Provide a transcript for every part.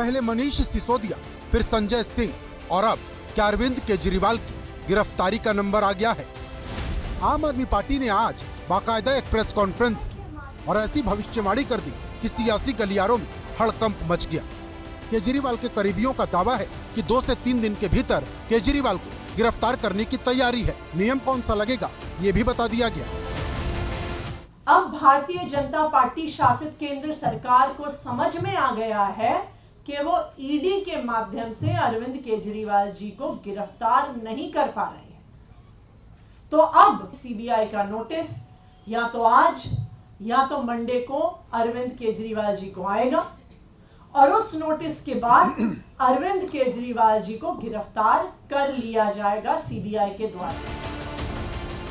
पहले मनीष सिसोदिया, फिर संजय सिंह और अब क्या अरविंद केजरीवाल की गिरफ्तारी का नंबर आ गया है। आम आदमी पार्टी ने आज बाकायदा एक प्रेस कॉन्फ्रेंस की और ऐसी भविष्यवाणी कर दी कि सियासी गलियारों में हड़कंप मच गया। केजरीवाल के करीबियों का दावा है कि 2 से 3 दिन के भीतर केजरीवाल को गिरफ्तार करने की तैयारी है। नियम कौन सा लगेगा ये भी बता दिया गया। अब भारतीय जनता पार्टी शासित केंद्र सरकार को समझ में आ गया है कि वो ईडी के माध्यम से अरविंद केजरीवाल जी को गिरफ्तार नहीं कर पा रहे हैं। तो अब सीबीआई का नोटिस या तो आज या तो मंडे को अरविंद केजरीवाल जी को आएगा और उस नोटिस के बाद अरविंद केजरीवाल जी को गिरफ्तार कर लिया जाएगा सीबीआई के द्वारा।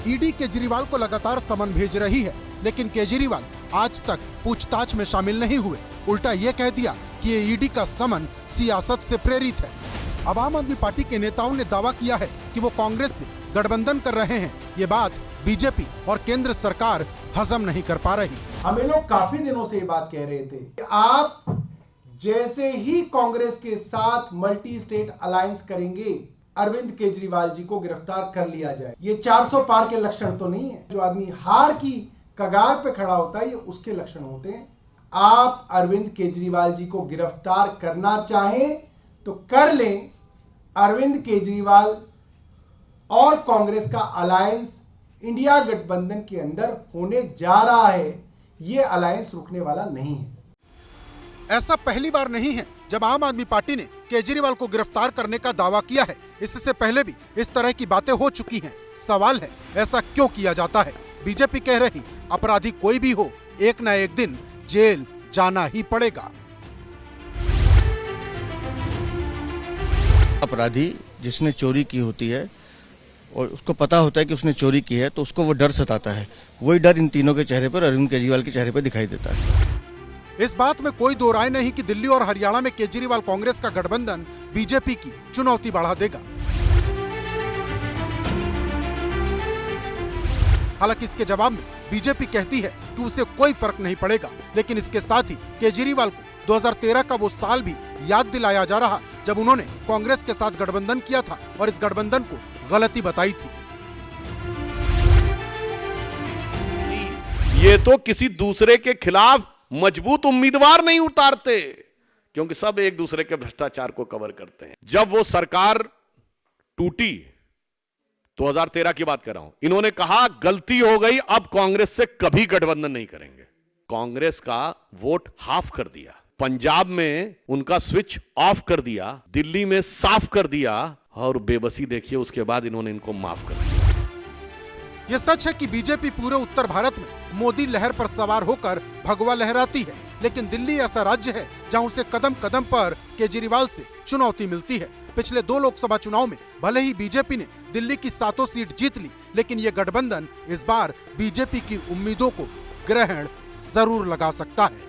ईडी केजरीवाल को लगातार समन भेज रही है, लेकिन केजरीवाल आज तक पूछताछ में शामिल नहीं हुए। उल्टा ये कह दिया कि ये ईडी का समन सियासत से प्रेरित है। अब आम आदमी पार्टी के नेताओं ने दावा किया है कि वो कांग्रेस से गठबंधन कर रहे हैं। ये बात बीजेपी और केंद्र सरकार हजम नहीं कर पा रही। हमें लोग काफी दिनों से ये बात कह रहे थे कि आप जैसे ही कांग्रेस के साथ मल्टी स्टेट अलायंस करेंगे, अरविंद केजरीवाल जी को गिरफ्तार कर लिया जाए। ये 400 पार के लक्षण तो नहीं है। जो आदमी हार की कगार पे खड़ा होता है, ये उसके लक्षण होते हैं। आप अरविंद केजरीवाल जी को गिरफ्तार करना चाहें तो कर लें। अरविंद केजरीवाल और कांग्रेस का अलायंस इंडिया गठबंधन के अंदर होने जा रहा है। ये अलायंस रुकने वाला नहीं है। ऐसा पहली बार नहीं है जब आम आदमी पार्टी ने केजरीवाल को गिरफ्तार करने का दावा किया है। इससे पहले भी इस तरह की बातें हो चुकी हैं। सवाल है ऐसा क्यों किया जाता है। बीजेपी कह रही अपराधी कोई भी हो, एक न एक दिन जेल जाना ही पड़ेगा। अपराधी जिसने चोरी की होती है और उसको पता होता है कि उसने चोरी की है, तो उसको वो डर सताता है। वही डर इन तीनों के चेहरे पर, अरविंद केजरीवाल के चेहरे पर दिखाई देता है। इस बात में कोई दो राय नहीं कि दिल्ली और हरियाणा में केजरीवाल कांग्रेस का गठबंधन बीजेपी की चुनौती बढ़ा देगा। हालांकि इसके जवाब में बीजेपी कहती है कि उसे कोई फर्क नहीं पड़ेगा, लेकिन इसके साथ ही केजरीवाल को 2013 का वो साल भी याद दिलाया जा रहा जब उन्होंने कांग्रेस के साथ गठबंधन किया था और इस गठबंधन को गलती बताई थी। ये तो किसी दूसरे के खिलाफ मजबूत उम्मीदवार नहीं उतारते, क्योंकि सब एक दूसरे के भ्रष्टाचार को कवर करते हैं। जब वो सरकार टूटी, 2013 की बात कर रहा हूं, इन्होंने कहा गलती हो गई, अब कांग्रेस से कभी गठबंधन नहीं करेंगे। कांग्रेस का वोट हाफ कर दिया, पंजाब में उनका स्विच ऑफ कर दिया, दिल्ली में साफ कर दिया, और बेबसी देखिए उसके बाद इन्होंने इनको माफ कर दिया। ये सच है कि बीजेपी पूरे उत्तर भारत में मोदी लहर पर सवार होकर भगवा लहराती है, लेकिन दिल्ली ऐसा राज्य है जहां उसे कदम कदम पर केजरीवाल से चुनौती मिलती है। पिछले 2 लोकसभा चुनाव में भले ही बीजेपी ने दिल्ली की 7 सीट जीत ली, लेकिन ये गठबंधन इस बार बीजेपी की उम्मीदों को ग्रहण जरूर लगा सकता है।